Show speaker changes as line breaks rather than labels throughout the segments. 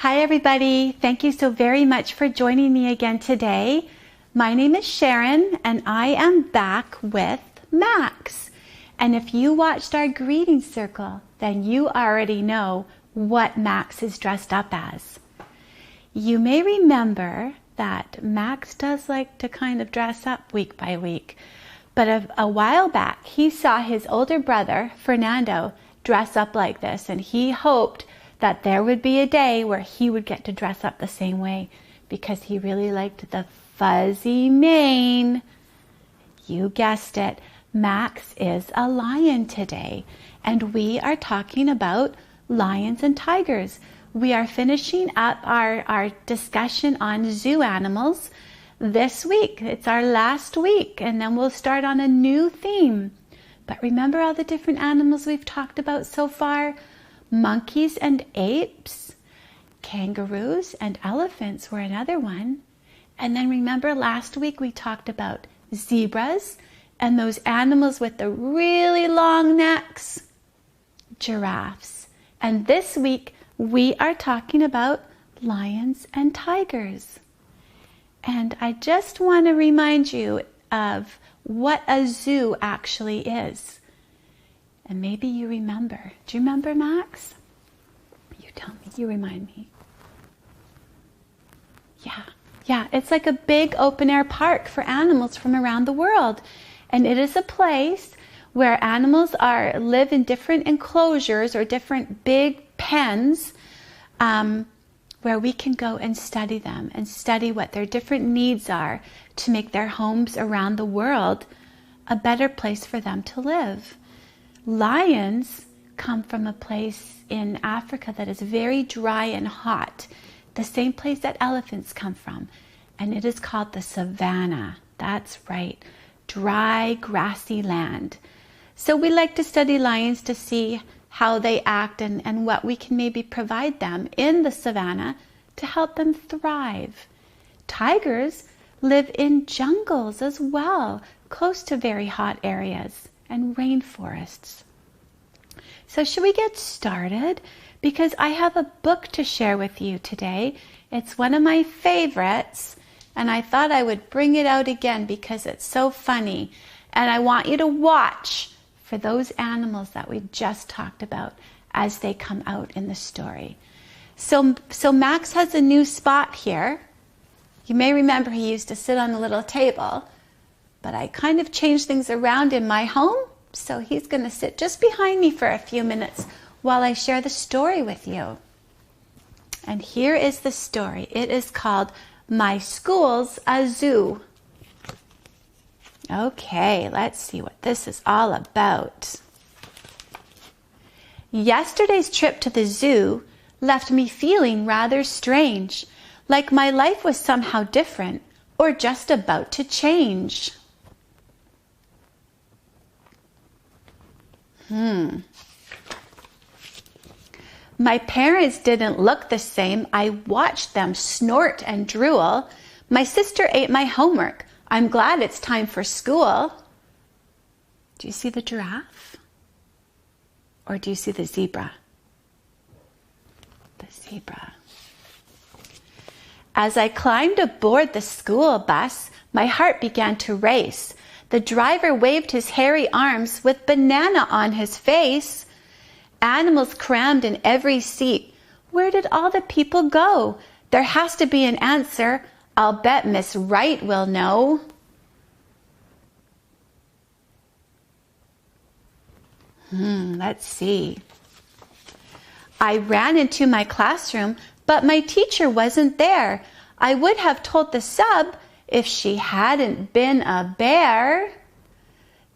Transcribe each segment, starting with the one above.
Hi everybody, thank you so very much for joining me again today. My name is Sharon and I am back with Max. And if you watched our greeting circle, then you already know what Max is dressed up as. You may remember that Max does like to kind of dress up week by week, but a while back he saw his older brother, Fernando, dress up like this, and he hoped that there would be a day where he would get to dress up the same way because he really liked the fuzzy mane. You guessed it, Max is a lion today, and we are talking about lions and tigers. We are finishing up our discussion on zoo animals this week. It's our last week, and then we'll start on a new theme. But remember all the different animals we've talked about so far? Monkeys and apes, kangaroos and elephants were another one. And then remember last week we talked about zebras and those animals with the really long necks, giraffes. And this week we are talking about lions and tigers. And I just want to remind you of what a zoo actually is. And maybe you remember. Do you remember, Max? You tell me. You remind me. Yeah. It's like a big open-air park for animals from around the world. And it is a place where animals live in different enclosures or different big pens where we can go and study them and study what their different needs are to make their homes around the world a better place for them to live. Lions come from a place in Africa that is very dry and hot, the same place that elephants come from, and it is called the savannah. That's right, dry, grassy land. So we like to study lions to see how they act and what we can maybe provide them in the savannah to help them thrive. Tigers live in jungles as well, close to very hot areas and rainforests. So should we get started? Because I have a book to share with you today. It's one of my favorites, and I thought I would bring it out again because it's so funny. And I want you to watch for those animals that we just talked about as they come out in the story. So Max has a new spot here. You may remember he used to sit on a little table, but I kind of changed things around in my home, so he's going to sit just behind me for a few minutes while I share the story with you. And here is the story. It is called My School's a Zoo. Okay, let's see what this is all about. Yesterday's trip to the zoo left me feeling rather strange, like my life was somehow different or just about to change. My parents didn't look the same. I watched them snort and drool. My sister ate my homework. I'm glad it's time for school. Do you see the giraffe? Or do you see the zebra? The zebra. As I climbed aboard the school bus, my heart began to race. The driver waved his hairy arms with banana on his face. Animals crammed in every seat. Where did all the people go? There has to be an answer. I'll bet Miss Wright will know. Let's see. I ran into my classroom, but my teacher wasn't there. I would have told the sub if she hadn't been a bear.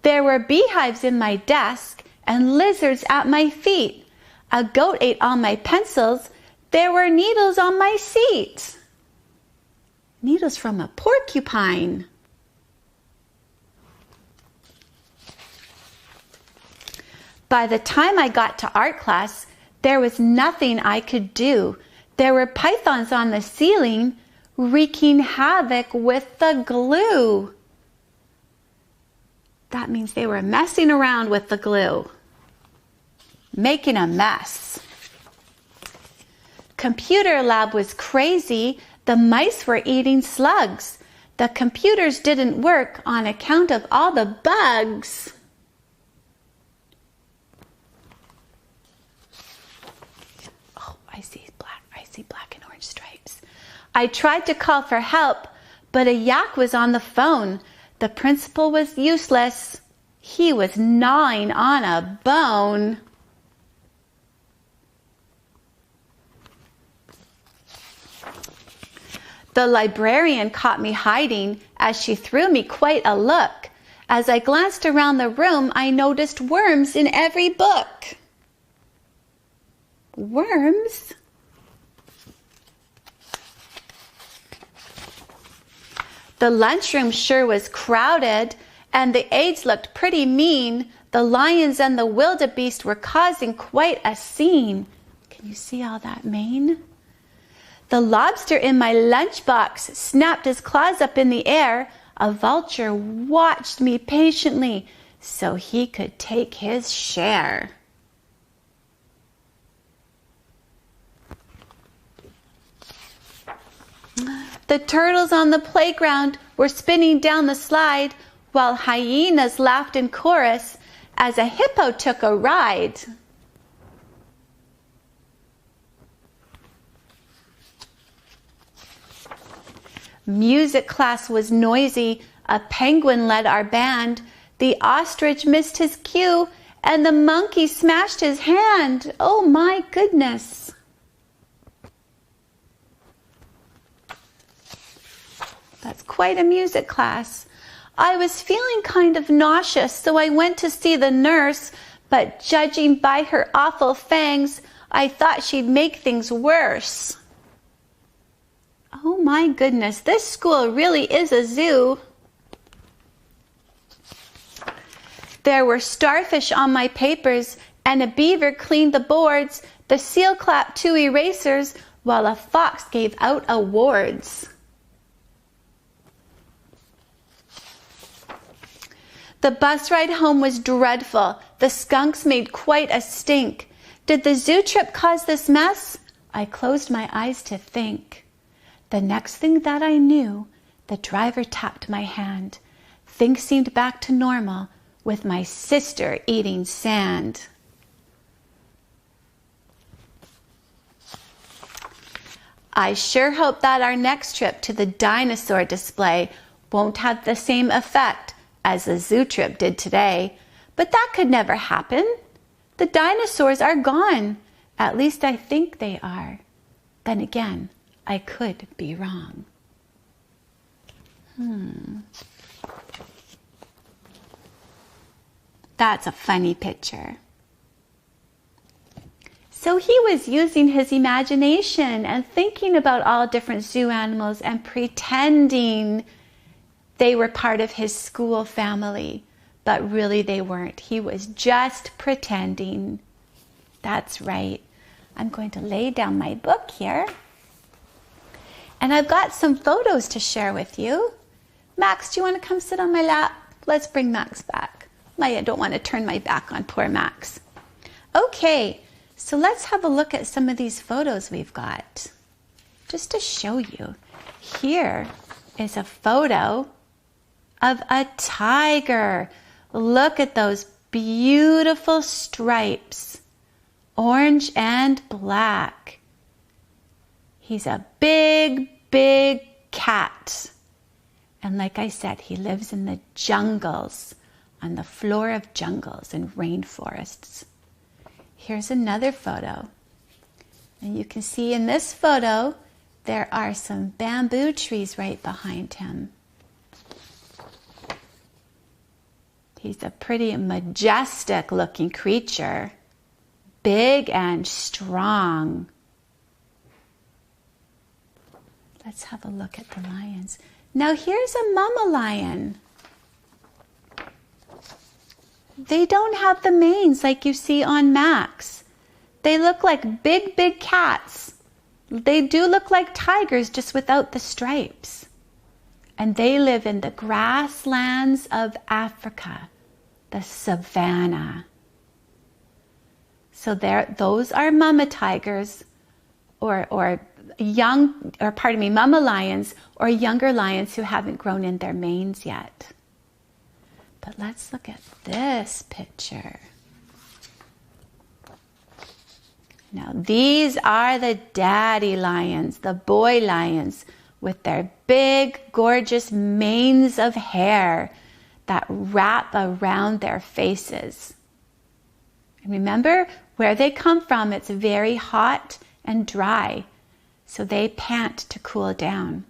There were beehives in my desk and lizards at my feet. A goat ate all my pencils. There were needles on my seat. Needles from a porcupine. By the time I got to art class, there was nothing I could do. There were pythons on the ceiling, wreaking havoc with the glue. That means they were messing around with the glue, making a mess. Computer lab was crazy. The mice were eating slugs. The computers didn't work on account of all the bugs. Oh, I see black and orange stripes. I tried to call for help, but a yak was on the phone. The principal was useless. He was gnawing on a bone. The librarian caught me hiding as she threw me quite a look. As I glanced around the room, I noticed worms in every book. Worms? The lunchroom sure was crowded, and the aides looked pretty mean. The lions and the wildebeest were causing quite a scene. Can you see all that mane? The lobster in my lunchbox snapped his claws up in the air. A vulture watched me patiently so he could take his share. The turtles on the playground were spinning down the slide while hyenas laughed in chorus as a hippo took a ride. Music class was noisy. A penguin led our band. The ostrich missed his cue and the monkey smashed his hand. Oh my goodness. That's quite a music class. I was feeling kind of nauseous, so I went to see the nurse, but judging by her awful fangs, I thought she'd make things worse. Oh my goodness, this school really is a zoo. There were starfish on my papers, and a beaver cleaned the boards. The seal clapped 2 erasers, while a fox gave out awards. The bus ride home was dreadful. The skunks made quite a stink. Did the zoo trip cause this mess? I closed my eyes to think. The next thing that I knew, the driver tapped my hand. Things seemed back to normal with my sister eating sand. I sure hope that our next trip to the dinosaur display won't have the same effect as the zoo trip did today. But that could never happen. The dinosaurs are gone. At least I think they are. Then again, I could be wrong. That's a funny picture. So he was using his imagination and thinking about all different zoo animals and pretending they were part of his school family, but really they weren't. He was just pretending. That's right. I'm going to lay down my book here. And I've got some photos to share with you. Max, do you want to come sit on my lap? Let's bring Max back. I don't want to turn my back on poor Max. Okay, so let's have a look at some of these photos we've got. Just to show you. Here is a photo of a tiger. Look at those beautiful stripes, orange and black. He's a big, big cat. And like I said, he lives in the jungles, on the floor of jungles and rainforests. Here's another photo. And you can see in this photo, there are some bamboo trees right behind him. He's a pretty majestic looking creature, big and strong. Let's have a look at the lions. Now here's a mama lion. They don't have the manes like you see on Max. They look like big, big cats. They do look like tigers, just without the stripes. And they live in the grasslands of Africa, the savanna. So those are mama tigers. or mama lions or younger lions who haven't grown in their manes yet. But let's look at this picture. Now, these are the daddy lions, the boy lions, with their big, gorgeous manes of hair that wrap around their faces. And remember, where they come from, it's very hot and dry, so they pant to cool down.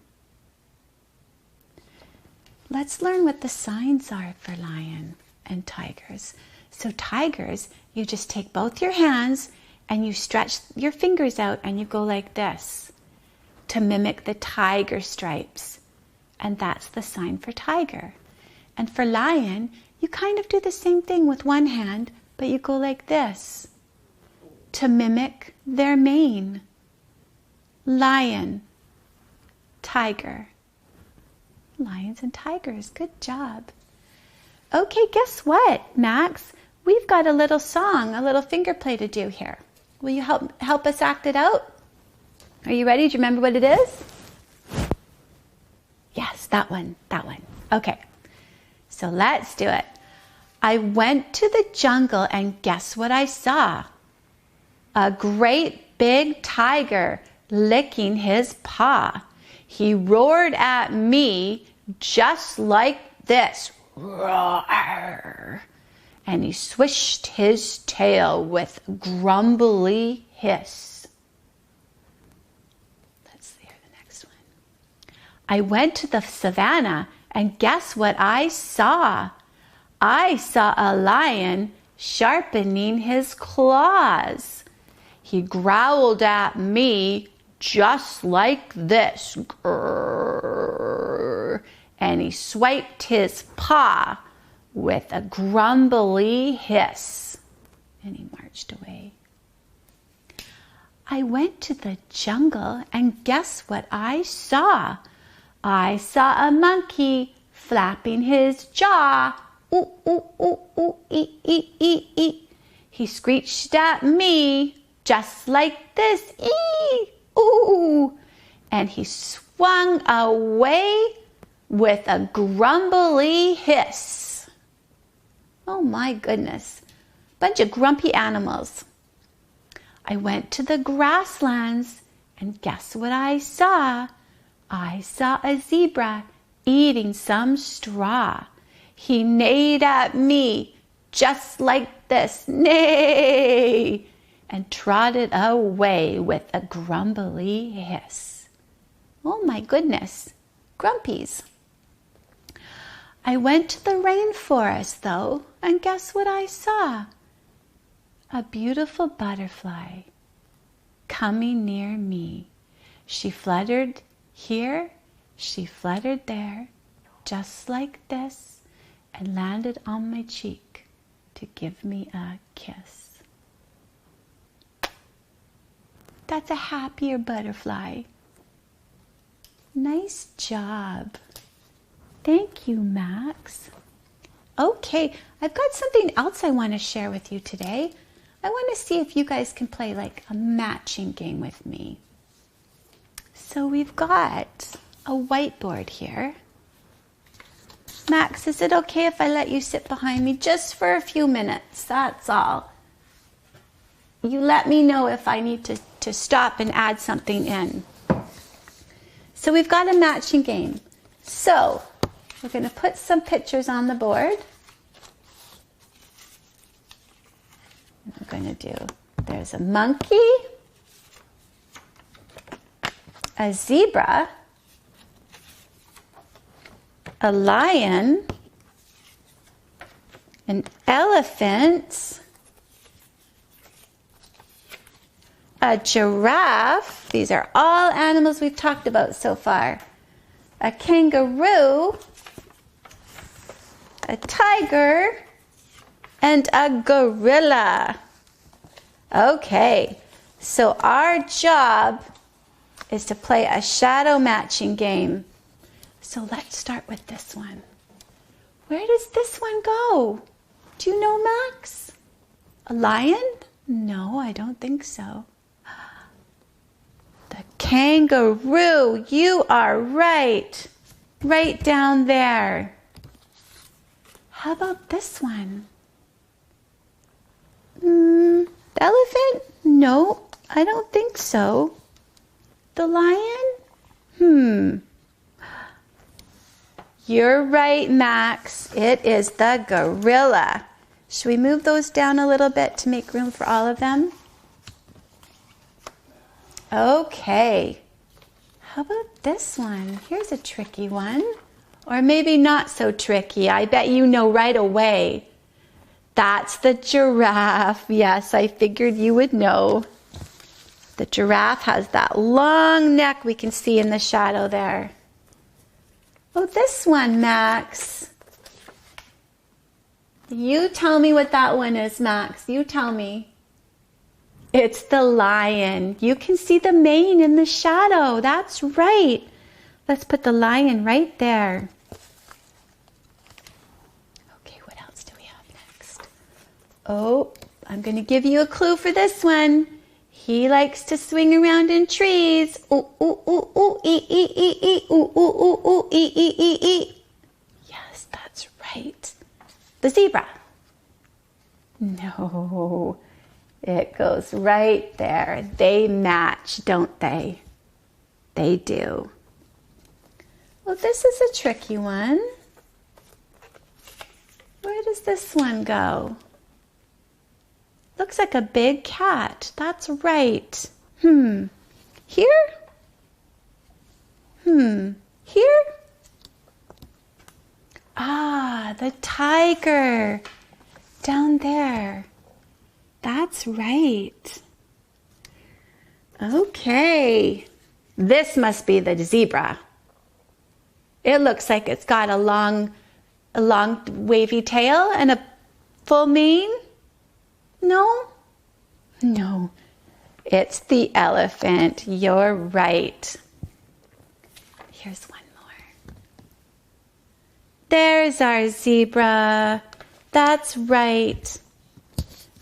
Let's learn what the signs are for lion and tigers. So tigers, you just take both your hands and you stretch your fingers out and you go like this to mimic the tiger stripes. And that's the sign for tiger. And for lion, you kind of do the same thing with one hand, but you go like this to mimic their mane. Lion, tiger. Lions and tigers, good job. Okay, guess what, Max? We've got a little song, a little finger play to do here. Will you help us act it out? Are you ready? Do you remember what it is? Yes, that one. Okay, so let's do it. I went to the jungle and guess what I saw? A great big tiger licking his paw. He roared at me just like this. Roar! And he swished his tail with grumbly hiss. Let's hear the next one. I went to the savannah and guess what I saw? I saw a lion sharpening his claws. He growled at me just like this. Grrr. And he swiped his paw with a grumbly hiss. And he marched away. I went to the jungle and guess what I saw? I saw a monkey flapping his jaw. Ooh, ooh, ooh, ooh, ee, ee, ee, ee. He screeched at me just like this. Ee, ooh. And he swung away with a grumbly hiss. Oh my goodness. Bunch of grumpy animals. I went to the grasslands and guess what I saw? I saw a zebra eating some straw. He neighed at me just like this, neigh, and trotted away with a grumbly hiss. Oh my goodness, grumpies. I went to the rainforest though, and guess what I saw? A beautiful butterfly coming near me. She fluttered here, she fluttered there, just like this, and landed on my cheek to give me a kiss. That's a happier butterfly. Nice job. Thank you, Max. Okay, I've got something else I want to share with you today. I want to see if you guys can play like a matching game with me. So we've got a whiteboard here. Max, is it okay if I let you sit behind me just for a few minutes? That's all. You let me know if I need to stop and add something in. So we've got a matching game. So we're going to put some pictures on the board. I'm going to do, there's a monkey, a zebra, a lion, an elephant, a giraffe. These are all animals we've talked about so far. A kangaroo, a tiger, and a gorilla. Okay, so our job is to play a shadow matching game. So let's start with this one. Where does this one go? Do you know, Max? A lion? No, I don't think so. Kangaroo, you are right. Right down there. How about this one? The elephant? No, I don't think so. The lion? You're right, Max. It is the gorilla. Should we move those down a little bit to make room for all of them? Okay. How about this one? Here's a tricky one. Or maybe not so tricky. I bet you know right away. That's the giraffe. Yes, I figured you would know. The giraffe has that long neck we can see in the shadow there. Oh, this one, Max. You tell me what that one is, Max. You tell me. It's the lion. You can see the mane in the shadow. That's right. Let's put the lion right there. Okay, what else do we have next? Oh, I'm going to give you a clue for this one. He likes to swing around in trees. Ooh, ooh, ooh, ooh, ee, ee, ee, ee, ooh, ooh, ooh, ooh, ee, ee, ee, ee. Yes, that's right. The zebra. No, it goes right there. They match, don't they? They do. Well, this is a tricky one. Where does this one go? Looks like a big cat. That's right. Here? Here? Ah, the tiger. Down there. That's right. Okay. This must be the zebra. It looks like it's got a long wavy tail and a full mane. No? No. It's the elephant. You're right. Here's one more. There's our zebra. That's right.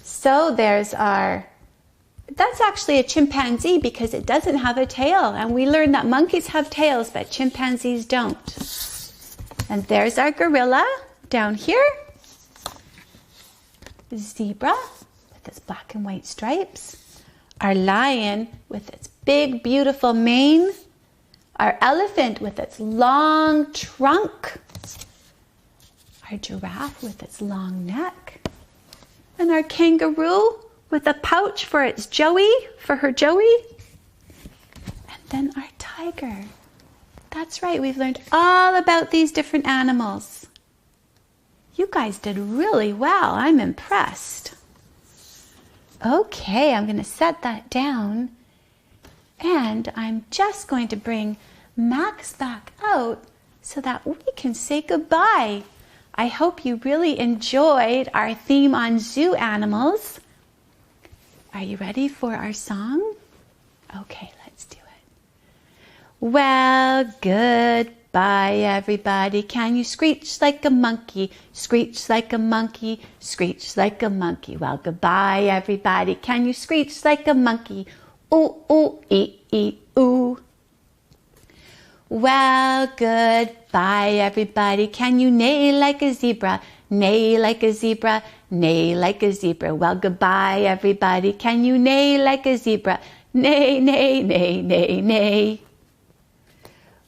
So there's that's actually a chimpanzee because it doesn't have a tail. And we learned that monkeys have tails, but chimpanzees don't. And there's our gorilla down here. Zebra with its black and white stripes. Our lion with its big, beautiful mane. Our elephant with its long trunk. Our giraffe with its long neck. And our kangaroo with a pouch for its joey, for her joey. And then our tiger. That's right, we've learned all about these different animals. You guys did really well. I'm impressed. Okay, I'm going to set that down. And I'm just going to bring Max back out so that we can say goodbye. I hope you really enjoyed our theme on zoo animals. Are you ready for our song? Okay, let's do it. Well, goodbye, everybody. Can you screech like a monkey? Screech like a monkey, screech like a monkey. Well, goodbye, everybody. Can you screech like a monkey? Ooh, ooh, ee, ee, ooh. Well, goodbye, everybody. Can you neigh like a zebra? Neigh like a zebra, neigh like a zebra. Well, goodbye, everybody. Can you neigh like a zebra? Neigh, neigh, neigh, neigh, neigh.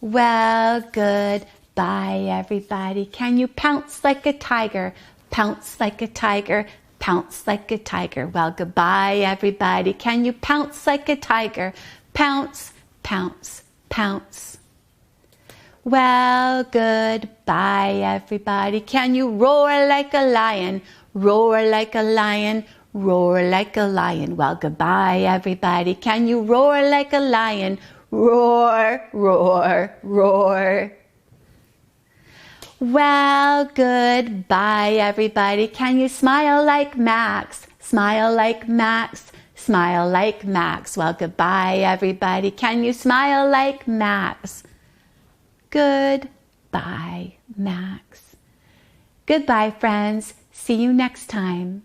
Well, goodbye, everybody. Can you pounce like a tiger? Pounce like a tiger, pounce like a tiger. Well, goodbye, everybody. Can you pounce like a tiger? Pounce, pounce, pounce. Well, goodbye, everybody. Can you roar like a lion? Roar like a lion, roar like a lion. Well, goodbye, everybody. Can you roar like a lion? Roar, roar, roar. Well, goodbye, everybody. Can you smile like Max? Smile like Max, smile like Max. Well, goodbye, everybody. Can you smile like Max? Goodbye, Max. Goodbye, friends. See you next time.